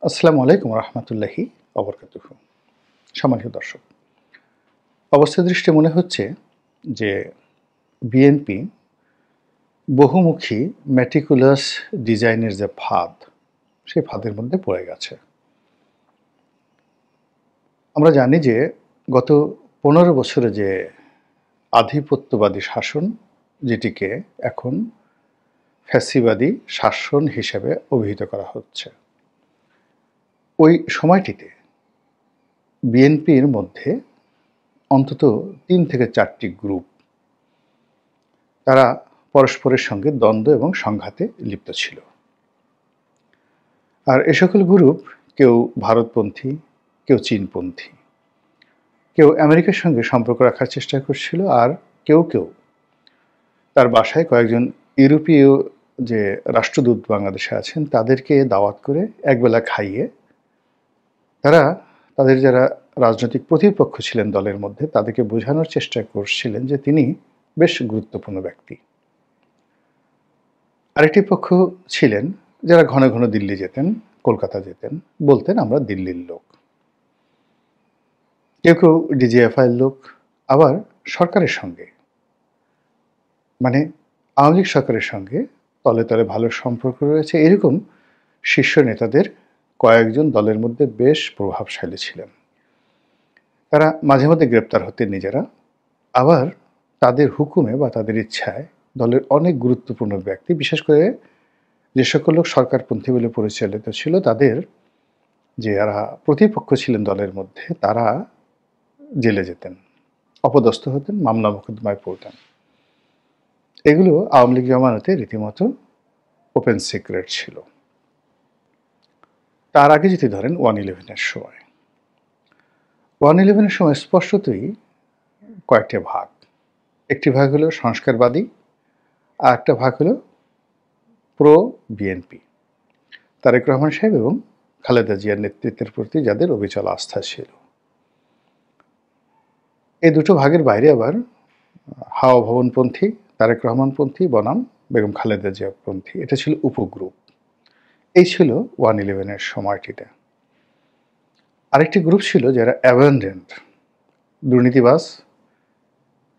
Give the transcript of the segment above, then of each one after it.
আসসালামু আলাইকুম রহমতুল্লাহি অবরকাতুহু। সম্মানিত দর্শক, অবস্থা দৃষ্টে মনে হচ্ছে যে বিএনপি বহুমুখী ম্যাটিকুলাস ডিজাইনের যে ফাঁদ, সেই ফাঁদের মধ্যে পড়ে গেছে। আমরা জানি যে গত 15 বছরে যে আধিপত্যবাদী শাসন, যেটিকে এখন ফ্যাসিবাদী শাসন হিসেবে অভিহিত করা হচ্ছে, ওই সময়টিতে বিএনপির মধ্যে অন্তত 3 থেকে 4টি গ্রুপ, তারা পরস্পরের সঙ্গে দ্বন্দ্ব এবং সংঘাতে লিপ্ত ছিল। আর এ সকল গ্রুপ কেউ ভারতপন্থী, কেউ চীনপন্থী, কেউ আমেরিকার সঙ্গে সম্পর্ক রাখার চেষ্টা করছিল, আর কেউ কেউ তার বাসায় কয়েকজন ইউরোপীয় যে রাষ্ট্রদূত বাংলাদেশে আছেন তাদেরকে দাওয়াত করে একবেলা খাইয়ে তারা তাদের যারা রাজনৈতিক প্রতিপক্ষ ছিলেন দলের মধ্যে, তাদেরকে বোঝানোর চেষ্টা করছিলেন যে তিনি বেশ গুরুত্বপূর্ণ ব্যক্তি। আরেকটি পক্ষ ছিলেন যারা ঘন ঘন দিল্লি যেতেন, কলকাতা যেতেন, বলতেন আমরা দিল্লির লোক। কেউ কেউ ডিজিএফআইয়ের লোক, আবার সরকারের সঙ্গে, মানে আওয়ামী লীগ সরকারের সঙ্গে তলে তলে ভালো সম্পর্ক রয়েছে, এরকম শীর্ষ নেতাদের কয়েকজন দলের মধ্যে বেশ প্রভাবশালী ছিলেন। তারা মাঝে মধ্যে গ্রেপ্তার হতেন নিজেরা, আবার তাদের হুকুমে বা তাদের ইচ্ছায় দলের অনেক গুরুত্বপূর্ণ ব্যক্তি, বিশেষ করে যে সকল লোক সরকারপন্থী বলে পরিচালিত ছিল, তাদের যে যারা প্রতিপক্ষ ছিলেন দলের মধ্যে, তারা জেলে যেতেন, অপদস্থ হতেন, মামলা মোকদ্দমায় পড়তেন। এগুলো আওয়ামী লীগ জমানাতে রীতিমতো ওপেন সিক্রেট ছিল। তার আগে যদি ধরেন 1/11-এর সময়, 1/11-এর সময় স্পষ্টতই কয়েকটা ভাগ। একটি ভাগ হলো সংস্কারবাদী, আর একটা ভাগ হলো প্রো বিএনপি, তারেক রহমান সাহেব এবং খালেদা জিয়ার নেতৃত্বের প্রতি যাদের অবিচল আস্থা ছিল। এই দুটো ভাগের বাইরে আবার হাওয়া ভবনপন্থী, তারেক রহমানপন্থী বনাম বেগম খালেদা জিয়াপন্থী, এটা ছিল উপগ্রুপ। এই ছিল 1/11-এর সময়টিতে। আরেকটি গ্রুপ ছিল যারা অ্যাবান্ডেন্ট, দুর্নীতিবাজ,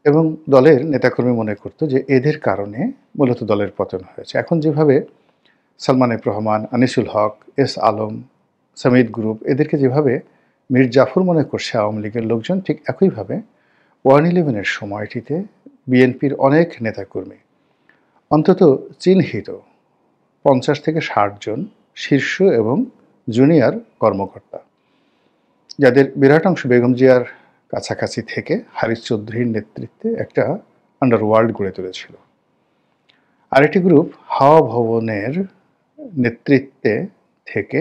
এবং দলের নেতাকর্মী মনে করতো যে এদের কারণে মূলত দলের পতন হয়েছে। এখন যেভাবে সালমান এফ রহমান, আনিসুল হক, এস আলম, সামিদ গ্রুপ, এদেরকে যেভাবে মীর জাফর মনে করছে আওয়ামী লীগের লোকজন, ঠিক একইভাবে 1/11-এর সময়টিতে বিএনপির অনেক নেতাকর্মী, অন্তত চিহ্নিত 50 থেকে 60 জন শীর্ষ এবং জুনিয়র কর্মকর্তা, যাদের বিরাট অংশ বেগম জিয়ার কাছাকাছি থেকে হারিস চৌধুরীর নেতৃত্বে একটা আন্ডারওয়ার্ল্ড গড়ে তুলেছিল। আরেকটি গ্রুপ হাওয়া ভবনের নেতৃত্বে থেকে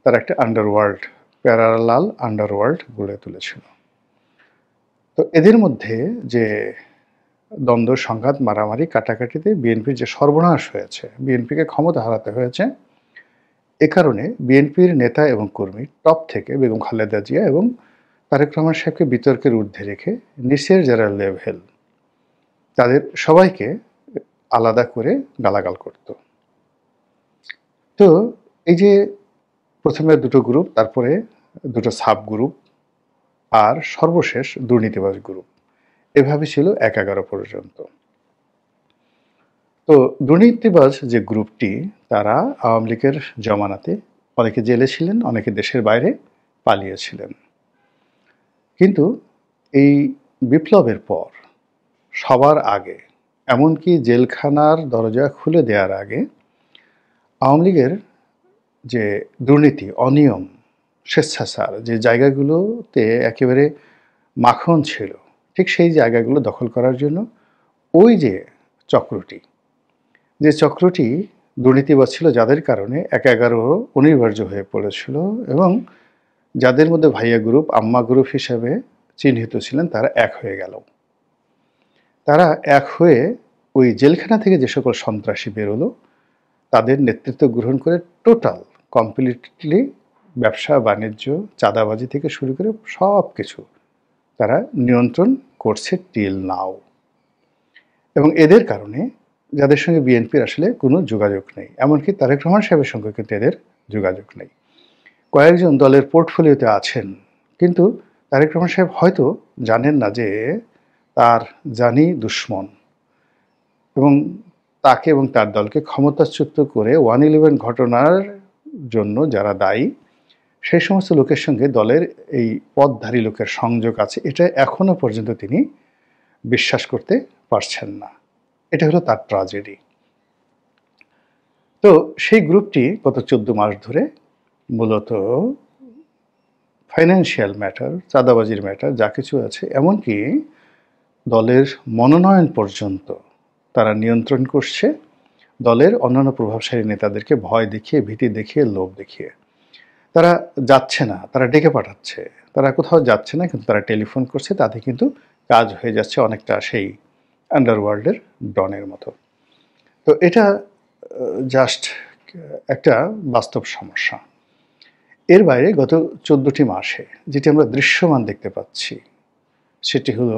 তারা একটা আন্ডারওয়ার্ল্ড, প্যারালাল আন্ডারওয়ার্ল্ড গড়ে তুলেছিল। তো এদের মধ্যে যে দ্বন্দ্ব, সংঘাত, মারামারি, কাটাকাটিতে বিএনপির যে সর্বনাশ হয়েছে, বিএনপিকে ক্ষমতা হারাতে হয়েছে, এ কারণে বিএনপির নেতা এবং কর্মী টপ থেকে বেগম খালেদা জিয়া এবং তারেক রহমান সাহেবকে বিতর্কের ঊর্ধ্বে রেখে নিচের যারা লেভেল, তাদের সবাইকে আলাদা করে গালাগাল করত। তো এই যে প্রথমে দুটো গ্রুপ, তারপরে দুটো সাব গ্রুপ, আর সর্বশেষ দুর্নীতিবাজ গ্রুপ, এভাবে ছিল 11 পর্যন্ত। তো দুর্নীতিবাজ যে গ্রুপটি, তারা আওয়ামী লীগের জমানাতে অনেকে জেলে ছিলেন, অনেকে দেশের বাইরে পালিয়েছিলেন। কিন্তু এই বিপ্লবের পর সবার আগে, এমনকি জেলখানার দরজা খুলে দেওয়ার আগে, আওয়ামী লীগের যে দুর্নীতি, অনিয়ম, স্বেচ্ছাচার যে জায়গাগুলোতে একেবারে মাখন ছিল, ঠিক সেই জায়গাগুলো দখল করার জন্য ওই যে চক্রটি দুর্নীতিবাজ ছিল, যাদের কারণে 11 অনিবার্য হয়ে পড়েছিল, এবং যাদের মধ্যে ভাইয়া গ্রুপ, আম্মা গ্রুপ হিসাবে চিহ্নিত ছিলেন, তারা এক হয়ে গেল। তারা এক হয়ে ওই জেলখানা থেকে যে সকল সন্ত্রাসী বেরোলো, তাদের নেতৃত্ব গ্রহণ করে টোটাল কমপ্লিটলি ব্যবসা বাণিজ্য, চাঁদাবাজি থেকে শুরু করে সব কিছু তারা নিয়ন্ত্রণ করছে টিল নাও। এবং এদের কারণে যাদের সঙ্গে বিএনপির আসলে কোনো যোগাযোগ নেই, এমনকি তারেক রহমান সাহেবের সঙ্গে কিন্তু এদের যোগাযোগ নেই। কয়েকজন দলের পোর্টফোলিওতে আছেন, কিন্তু তারেক রহমান সাহেব হয়তো জানেন না যে তার জানি দুশ্মন এবং তাকে এবং তার দলকে ক্ষমতাচ্যুত করে 1/11 ঘটনার জন্য যারা দায়ী সেই সমস্ত লোকের সঙ্গে দলের এই পদধারী লোকের সংযোগ আছে, এটা এখনো পর্যন্ত তিনি বিশ্বাস করতে পারছেন না। এটা হলো তার ট্র্যাজেডি। তো সেই গ্রুপটি গত 14 মাস ধরে মূলত ফাইন্যান্সিয়াল ম্যাটার, চাঁদাবাজির ম্যাটার যা কিছু আছে, এমনকি দলের মনোনয়ন পর্যন্ত তারা নিয়ন্ত্রণ করছে দলের অন্যান্য প্রভাবশালী নেতাদেরকে ভয় দেখিয়ে, ভীতি দেখিয়ে, লোভ দেখিয়ে। তারা যাচ্ছে না, তারা ডেকে পাঠাচ্ছে, তারা কোথাও যাচ্ছে না, কিন্তু তারা টেলিফোন করছে, তাতে কিন্তু কাজ হয়ে যাচ্ছে অনেকটা সেই আন্ডারওয়ার্ল্ডের ডনের মতো। তো এটা জাস্ট একটা বাস্তব সমস্যা। এর বাইরে গত 14টি মাসে যেটি আমরা দৃশ্যমান দেখতে পাচ্ছি সেটি হলো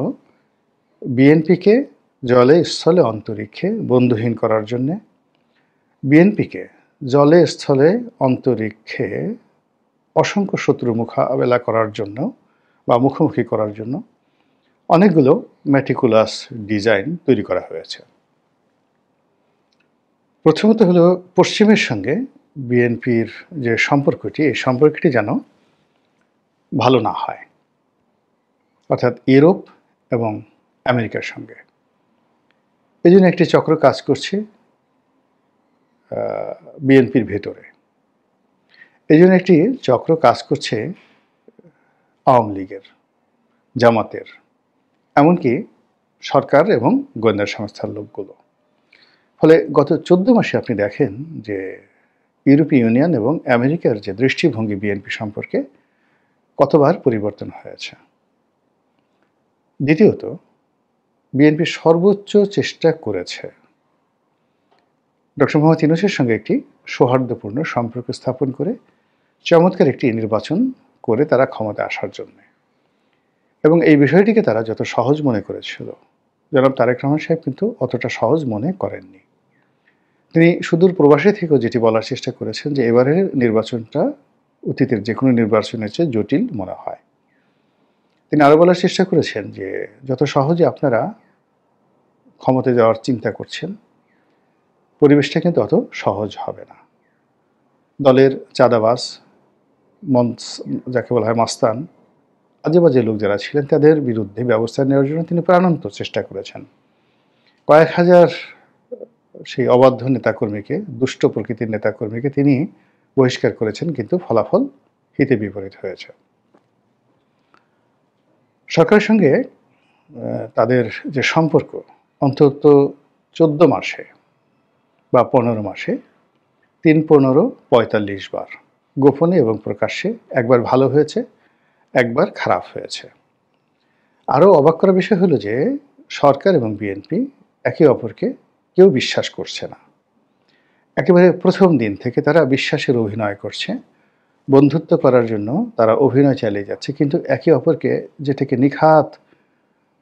বিএনপিকে জলে স্থলে অন্তরিক্ষে বন্ধুহীন করার জন্যে, বিএনপিকে জলে স্থলে অন্তরিক্ষে অসংখ্য শত্রু মোকাবেলা করার জন্য বা মুখোমুখি করার জন্য অনেকগুলো ম্যাটিকুলাস ডিজাইন তৈরি করা হয়েছে। প্রথমত হলো পশ্চিমের সঙ্গে বিএনপির যে সম্পর্কটি, এই সম্পর্কটি যেন ভালো না হয়, অর্থাৎ ইউরোপ এবং আমেরিকার সঙ্গে। এই জন্য একটি চক্র কাজ করছে বিএনপির ভেতরে। এই জন্য একটি চক্র কাজ করছে আওয়ামী লীগের, জামাতের, এমনকি সরকার এবং গোয়েন্দা সংস্থার লোকগুলো। ফলে গত 14 মাসে আপনি দেখেন যে ইউরোপীয় ইউনিয়ন এবং আমেরিকার যে দৃষ্টিভঙ্গি বিএনপি সম্পর্কে কতবার পরিবর্তন হয়েছে। দ্বিতীয়ত, বিএনপি সর্বোচ্চ চেষ্টা করেছে ডক্টর মোহাম্মদ ইউনূসের সঙ্গে একটি সৌহার্দ্যপূর্ণ সম্পর্ক স্থাপন করে চমৎকার একটি নির্বাচন করে তারা ক্ষমতায় আসার জন্য, এবং এই বিষয়টিকে তারা যত সহজ মনে করেছিল, জনাব তারেক রহমান সাহেব কিন্তু অতটা সহজ মনে করেননি। তিনি সুদূর প্রবাসে থেকেও যেটি বলার চেষ্টা করেছেন যে এবারের নির্বাচনটা অতীতের যে কোনো নির্বাচনের চেয়ে জটিল মনে হয়। তিনি আরও বলার চেষ্টা করেছেন যে যত সহজে আপনারা ক্ষমতায় যাওয়ার চিন্তা করছেন, পরিবেশটা কিন্তু অত সহজ হবে না। দলের চাঁদাবাজ, যাকে বলা হয় মাস্তান, আজে বাজে লোক যারা ছিলেন তাদের বিরুদ্ধে ব্যবস্থা নেওয়ার জন্য তিনি প্রাণান্ত চেষ্টা করেছেন। কয়েক হাজার সেই অবাধ্য নেতাকর্মীকে, দুষ্ট প্রকৃতির নেতাকর্মীকে তিনি বহিষ্কার করেছেন, কিন্তু ফলাফল হিতে বিপরীত হয়েছে। সরকারের সঙ্গে তাদের যে সম্পর্ক অন্তত 14 মাসে বা 15 মাসে 3-15-45 বার গোপনে এবং প্রকাশ্যে একবার ভালো হয়েছে, একবার খারাপ হয়েছে। আরও অবাক করার বিষয় হলো যে সরকার এবং বিএনপি একে অপরকে কেউ বিশ্বাস করছে না। একেবারে প্রথম দিন থেকে তারা বিশ্বাসের অভিনয় করছে, বন্ধুত্ব করার জন্য তারা অভিনয় চালিয়ে যাচ্ছে, কিন্তু একে অপরকে যেটাকে নিখাত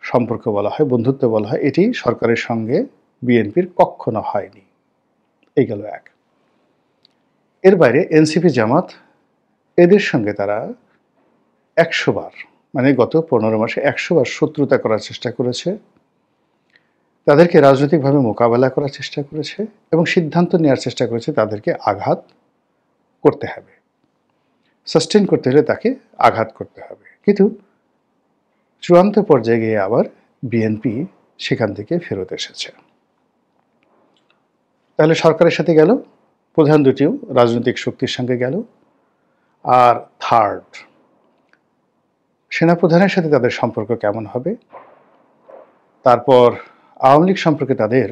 সম্পর্ক বলা হয়, বন্ধুত্ব বলা হয়, এটি সরকারের সঙ্গে বিএনপির কখনো হয়নি। এই গেল এক। এর বাইরে এনসিপি, জামাত, এদের সঙ্গে তারা 100 বার, মানে গত 15 মাসে 100 বার শত্রুতা করার চেষ্টা করেছে, তাদেরকে রাজনৈতিকভাবে মোকাবেলা করার চেষ্টা করেছে এবং সিদ্ধান্ত নেওয়ার চেষ্টা করেছে তাদেরকে আঘাত করতে হবে, সাস্টেন করতে হলে তাকে আঘাত করতে হবে। কিন্তু চূড়ান্ত পর্যায়ে গিয়ে আবার বিএনপি সেখান থেকে ফেরত এসেছে। তাহলে সরকারের সাথে গেল, প্রধান দুটিও রাজনৈতিক শক্তির সঙ্গে গেল, আর থার্ড, সেনাপ্রধানের সাথে তাদের সম্পর্ক কেমন হবে, তারপর আওয়ামী লীগ সম্পর্কে তাদের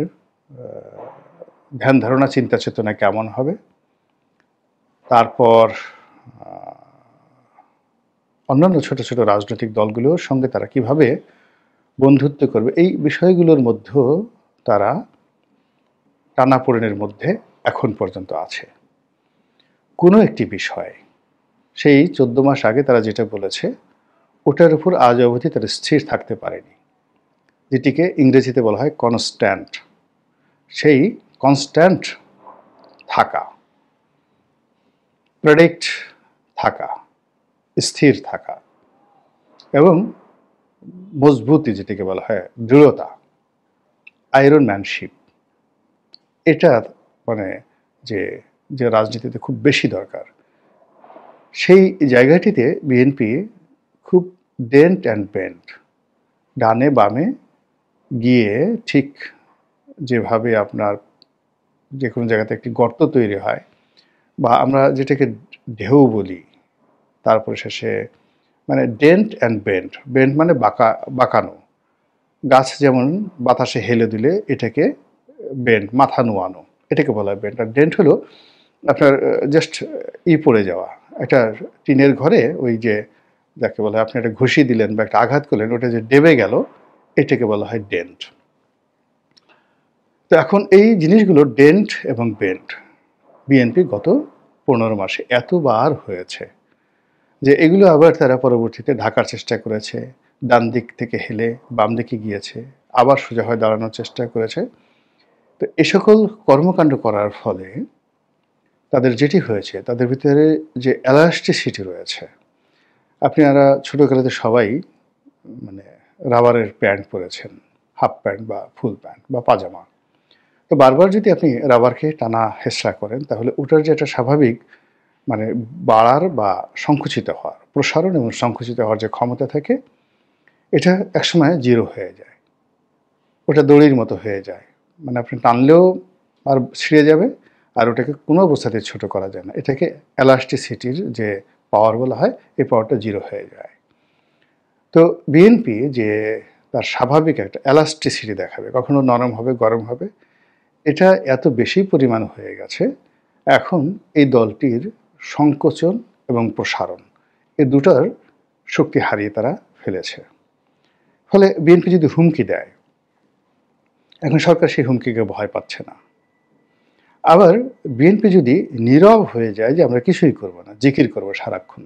ধ্যান ধারণা, চিন্তা চেতনা কেমন হবে, তারপর অন্যান্য ছোট ছোট রাজনৈতিক দলগুলোর সঙ্গে তারা কিভাবে বন্ধুত্ব করবে, এই বিষয়গুলোর মধ্যেও তারা টানাপোড়েনের মধ্যে এখন পর্যন্ত আছে। কোনো একটি বিষয় সেই 14 মাস আগে তারা যেটা বলেছে ওটার উপর আজ অবধি তারা স্থির থাকতে পারেনি, যেটিকে ইংরেজিতে বলা হয় কনস্ট্যান্ট। সেই কনস্ট্যান্ট থাকা, প্রেডিক্ট থাকা, স্থির থাকা এবং মজবুতি যেটাকে বলা হয় দৃঢ়তা, আয়রন ম্যানশিপ, এটা মানে যে যে রাজনীতিতে খুব বেশি দরকার, সেই জায়গাটিতে বিএনপি খুব ডেন্ট অ্যান্ড বেন্ড, ডানে বামে গিয়ে ঠিক যেভাবে আপনার যে কোনো জায়গাতে একটি গর্ত তৈরি হয় বা আমরা যেটাকে ঢেউ বলি, তারপরে শেষে মানে ডেন্ট অ্যান্ড বেন্ড, বেন্ড মানে বাঁকানো, গাছ যেমন বাতাসে হেলে দিলে এটাকে বেন্ড, মাথা নোয়ানো, এটাকে বলা হয় বেন্ড। আর ডেন্ট হলো আপনার জাস্ট পড়ে যাওয়া, একটা টিনের ঘরে ওই যে যাকে বলা হয় আপনি একটা ঘুষি দিলেন বা একটা আঘাত করলেন, ওটা যে ডেবে গেল, এটাকে বলা হয় ডেন্ট। তো এখন এই জিনিসগুলো ডেন্ট এবং বেন্ট বিএনপি গত 15 মাসে এতবার হয়েছে যে এগুলো আবার তারা পরবর্তীতে ঢাকার চেষ্টা করেছে, ডান দিক থেকে হেলে বাম দিকে গিয়েছে, আবার সোজা হয়ে দাঁড়ানোর চেষ্টা করেছে। তো এ সকল কর্মকাণ্ড করার ফলে তাদের যেটি হয়েছে, তাদের ভিতরে যে এলাস্টিসিটি রয়েছে, আপনারা ছোটোবেলাতে সবাই মানে রাবারের প্যান্ট পরেছেন, হাফ প্যান্ট বা ফুল প্যান্ট বা পাজামা। তো বারবার যদি আপনি রাবারকে টানা হেঁচড়া করেন, তাহলে ওটার যে একটা স্বাভাবিক মানে বাড়ার বা সংকুচিত হওয়ার, প্রসারণ এবং সংকুচিত হওয়ার যে ক্ষমতা থাকে, এটা একসময় জিরো হয়ে যায়, ওটা দড়ির মতো হয়ে যায়। মানে আপনি টানলেও আর ছিঁড়ে যাবে, আর ওটাকে কোনো অবস্থাতে ছোট করা যায় না। এটাকে এলাস্টিসিটির যে পাওয়ার বলা হয়, এই পাওয়ারটা জিরো হয়ে যায়। তো বিএনপি যে তার স্বাভাবিক একটা এলাস্টিসিটি দেখাবে, কখনো নরম হবে, গরম হবে, এটা এত বেশি পরিমাণ হয়ে গেছে, এখন এই দলটির সংকোচন এবং প্রসারণ, এই দুটার শক্তি হারিয়ে তারা ফেলেছে। ফলে বিএনপি যদি হুমকি দেয়, এখন সরকার সেই হুমকিকে ভয় পাচ্ছে না। আবার বিএনপি যদি নীরব হয়ে যায় যে আমরা কিছুই করব না, জিকির করব সারাক্ষণ,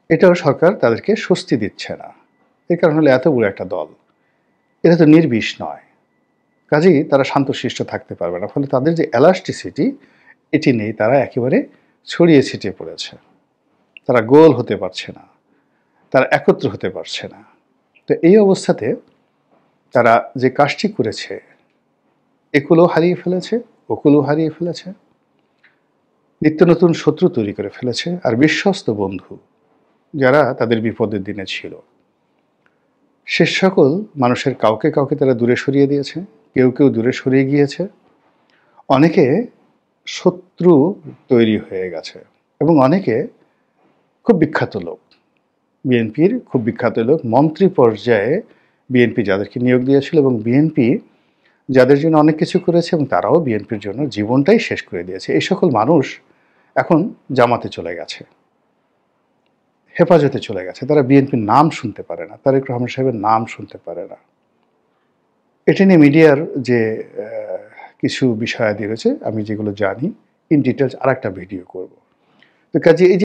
এটাও সরকার তাদেরকে স্বস্তি দিচ্ছে না। এর কারণ হলো এত বড় একটা দল, এটা তো নির্বিষ নয়, কাজেই তারা শান্তশিষ্ট থাকতে পারবে না। ফলে তাদের যে এলাস্টিসিটি, এটি নেই, তারা একেবারে ছড়িয়ে ছিটিয়ে পড়েছে, তারা গোল হতে পারছে না, তারা একত্র হতে পারছে না। তো এই অবস্থাতে তারা যে কাজটি করেছে, একুলও হারিয়ে ফেলেছে, ওকুলও হারিয়ে ফেলেছে, নিত্য নতুন শত্রু তৈরি করে ফেলেছে, আর বিশ্বস্ত বন্ধু যারা তাদের বিপদের দিনে ছিল, সে সকল মানুষের কাউকে কাউকে তারা দূরে সরিয়ে দিয়েছে, কেউ কেউ দূরে সরিয়ে গিয়েছে, অনেকে শত্রু তৈরি হয়ে গেছে, এবং অনেকে খুব বিখ্যাত লোক, বিএনপির খুব বিখ্যাত লোক, মন্ত্রী পর্যায়ে বিএনপি যাদেরকে নিয়োগ দিয়েছিল, এবং বিএনপি যাদের জন্য অনেক কিছু করেছে এবং তারাও বিএনপির জন্য জীবনটাই শেষ করে দিয়েছে, এই সকল মানুষ এখন জামাতে চলে গেছে, হেফাজতে চলে গেছে, তারা বিএনপির নাম শুনতে পারে না, তারেক রহমান সাহেবের নাম শুনতে পারে না। এটা নিয়ে মিডিয়ার যে কিছু বিষয়াদি রয়েছে, আমি যেগুলো জানি ইন ডিটেলস আর একটা ভিডিও করব। তো কাজে এই